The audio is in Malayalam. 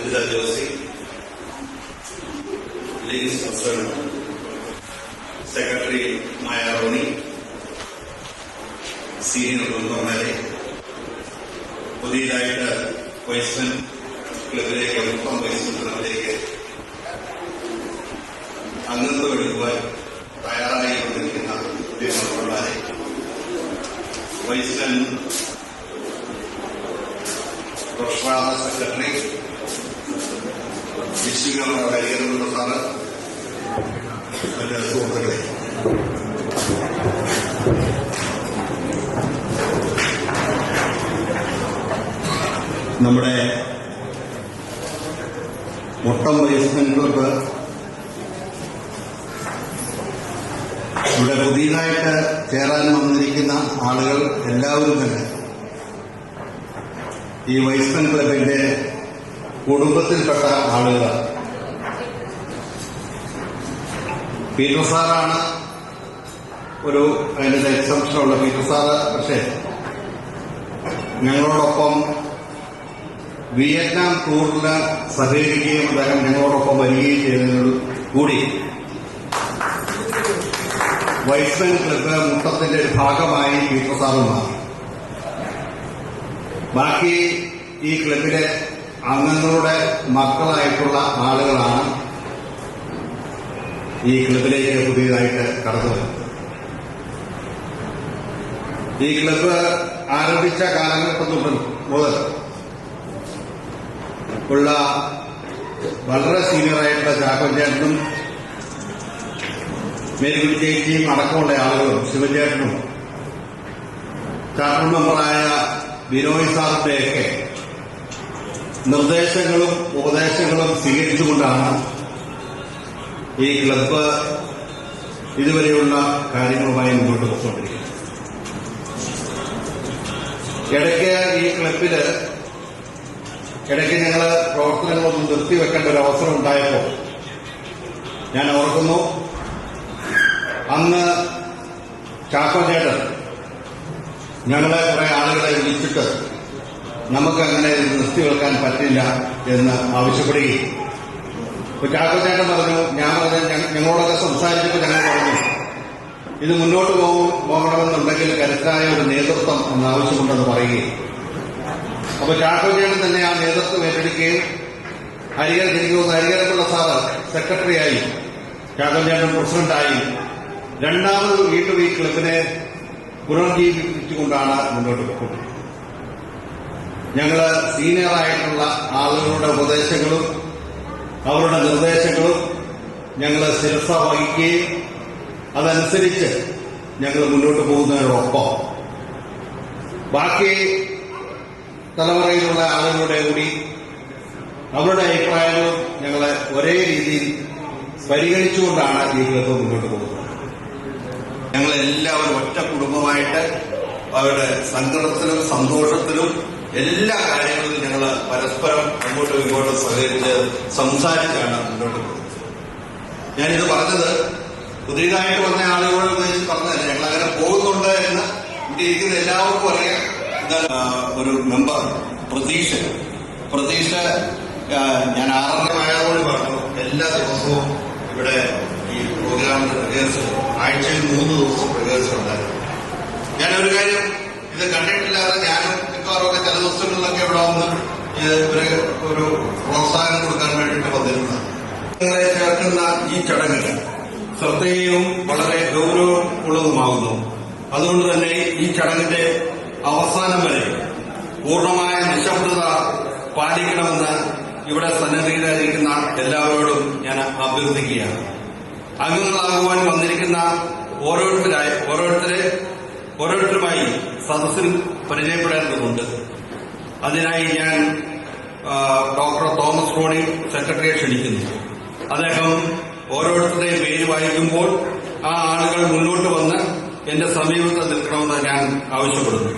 Lisa Josie, League's President, Secretary Maya Roni, Senior Gulmamare, പുതിയതായിട്ട് വൈസ്മൻ ക്ലബിലേക്ക് മുപ്പം വൈസ്മൻ ക്ലബിലേക്ക് അംഗത്വം എടുക്കുവാൻ തയ്യാറായിക്കൊണ്ടിരിക്കുന്ന ഉദ്യോഗസ്ഥന്മാരെ വൈസ്മൻ പ്രൊഫഷണൽ സെക്രട്ടറി വിശ്വകർമ്മ ഹരിഹരനുള്ള സാറ് മറ്റ് സുഹൃത്തുക്കളെ, നമ്മുടെ മുട്ടം വൈസ്മൻ ക്ലബ്ബ് ഇവിടെ പുതിയതായിട്ട് ചേരാൻ വന്നിരിക്കുന്ന ആളുകൾ എല്ലാവരും തന്നെ ഈ വൈസ്മൻ ക്ലബിന്റെ കുടുംബത്തിൽപ്പെട്ട ആളുകളാണ്. പീറ്റർ സാറാണ് അതിന്റെ എക്സംഷനുള്ള പീറ്റർ സാറ്. പക്ഷേ ഞങ്ങളോടൊപ്പം വിയറ്റ്നാം ടൂറിൽ സഹകരിക്കുകയും അദ്ദേഹം ഞങ്ങളോടൊപ്പം വരികയും ചെയ്തതിനോട് കൂടി വൈസ്മൻ ക്ലബ് മുട്ടത്തിന്റെ ഒരു ഭാഗമായി പീറ്റർ സാറും മാറി. ബാക്കി ഈ ക്ലബിലെ അംഗങ്ങളുടെ മക്കളായിട്ടുള്ള ആളുകളാണ് ഈ ക്ലബിലേക്ക് പുതിയതായിട്ട് കടന്നു വരുന്നത്. ഈ ക്ലബ് ആരംഭിച്ച കാലഘട്ടം മുതൽ ഉള്ള വളരെ സീനിയറായിട്ടുള്ള ചാക്കോച്ചേട്ടനും മേരിക്കുട്ടി ചേച്ചിയും അടക്കമുള്ള ആളുകളും ശിവചേട്ടനും ചാർട്ടർ മെമ്പറായ ബിനോയ് സാറിന്റെയൊക്കെ നിർദ്ദേശങ്ങളും ഉപദേശങ്ങളും സ്വീകരിച്ചുകൊണ്ടാണ് ഈ ക്ലബ്ബ് ഇതുവരെയുള്ള കാര്യങ്ങളുമായി മുന്നോട്ട് പോയിക്കൊണ്ടിരിക്കുന്നത്. ഇടയ്ക്ക് ഞങ്ങൾ പ്രവർത്തനങ്ങളൊന്നും നിർത്തിവെക്കേണ്ട ഒരു അവസരം ഉണ്ടായപ്പോൾ ഞാൻ ഓർക്കുന്നു, അന്ന് ചാക്കോച്ചേട്ടൻ ഞങ്ങളെ കുറെ ആളുകളെ വിളിച്ചിട്ട് നമുക്കങ്ങനെ നിർത്തിവെക്കാൻ പറ്റില്ല എന്ന് ആവശ്യപ്പെടുകയും ചാക്കോച്ചേട്ടൻ പറഞ്ഞു, ഞങ്ങളോടൊക്കെ സംസാരിച്ചപ്പോൾ ഞങ്ങൾ പറഞ്ഞു ഇത് മുന്നോട്ട് പോകണമെന്നുണ്ടെങ്കിൽ കരുത്തായ ഒരു നേതൃത്വം എന്നാവശ്യമുണ്ടെന്ന് പറയുകയും അപ്പൊ ചാക്കോച്ചേട്ടൻ തന്നെ ആ നേതൃത്വം ഏറ്റെടുക്കുകയും ഹരിഹരപിള്ള സാറ് സെക്രട്ടറിയായി ചാക്കോച്ചേട്ടൻ പ്രസിഡന്റായി രണ്ടാമത് വീണ്ടും ഈ ക്ലബിനെ പുനർജീവിപ്പിച്ചുകൊണ്ടാണ് മുന്നോട്ട് പോയിക്കൊണ്ടിരിക്കുന്നത്. ഞങ്ങള് സീനിയറായിട്ടുള്ള ആളുകളുടെ ഉപദേശങ്ങളും അവരുടെ നിർദ്ദേശങ്ങളും ഞങ്ങള് ശിരസ വഹിക്കുകയും അതനുസരിച്ച് ഞങ്ങൾ മുന്നോട്ട് പോകുന്നതിനോടൊപ്പം ബാക്കി തലമുറയിലുള്ള ആളുകളുടെ കൂടി അവരുടെ അഭിപ്രായങ്ങളും ഞങ്ങളെ ഒരേ രീതിയിൽ പരിഗണിച്ചുകൊണ്ടാണ് ഈ ക്ലബ് മുന്നോട്ട് പോകുന്നത്. ഞങ്ങളെല്ലാവരും ഒറ്റ കുടുംബമായിട്ട് അവരുടെ സങ്കടത്തിലും സന്തോഷത്തിലും എല്ലാ കാര്യങ്ങളിലും ഞങ്ങൾ പരസ്പരം അങ്ങോട്ടും ഇങ്ങോട്ടും സഹകരിച്ച് സംസാരിച്ചാണ് മുന്നോട്ട് പോകുന്നത്. ഞാനിത് പറഞ്ഞത് പുതിയതായിട്ട് വന്ന ആളുകളോട് പറഞ്ഞതല്ല, ഞങ്ങളങ്ങനെ പോകുന്നുണ്ട് എന്ന് ഇവിടെ ഇരിക്കുന്ന എല്ലാവർക്കും അറിയാം. ഒരു മെമ്പർ പ്രതീക്ഷ ഞാൻ 6:30 ആയതുകൊണ്ട് പറഞ്ഞു, എല്ലാ ദിവസവും ഇവിടെ ഈ പ്രോഗ്രാമിന്റെ റിഹേഴ്സൽ ആഴ്ചയിൽ 3 ദിവസം റിഹേഴ്സൽ ഉണ്ടായിരുന്നു. ഞാനൊരു കാര്യം ഇത് കണ്ടിട്ടില്ലാതെ ഞാനും മിക്കവാറൊക്കെ ചില ദിവസങ്ങളിലൊക്കെ ഇവിടെ വന്ന് ഇവരെ ഒരു പ്രോത്സാഹനം കൊടുക്കാൻ വേണ്ടിയിട്ട് വന്നിരുന്നത്. നിങ്ങളെ ചേർക്കുന്ന ഈ ചടങ്ങ് ശ്രദ്ധേയവും വളരെ ഗൗരവമുള്ളതുമാകുന്നു. അതുകൊണ്ട് തന്നെ ഈ ചടങ്ങിന്റെ അവസാനം വരെ പൂർണ്ണമായ നിശബ്ദത പാലിക്കണമെന്ന് ഇവിടെ സന്നിധിയിലായിരിക്കുന്ന എല്ലാവരോടും ഞാൻ അഭ്യർത്ഥിക്കുകയാണ്. അംഗങ്ങളാകുവാൻ വന്നിരിക്കുന്ന ഓരോരുത്തരുമായി സദസ്സിൽ പരിചയപ്പെടേണ്ടതുണ്ട്. അതിനായി ഞാൻ ഡോക്ടർ തോമസ് റോണി സെക്രട്ടറിയെ ക്ഷണിക്കുന്നു. അദ്ദേഹം ഓരോരുത്തരുടെയും പേര് വായിക്കുമ്പോൾ ആ ആളുകൾ മുന്നോട്ട് വന്ന് എന്റെ സമീപത്ത് നിൽക്കണമെന്ന് ഞാൻ ആവശ്യപ്പെടുന്നു.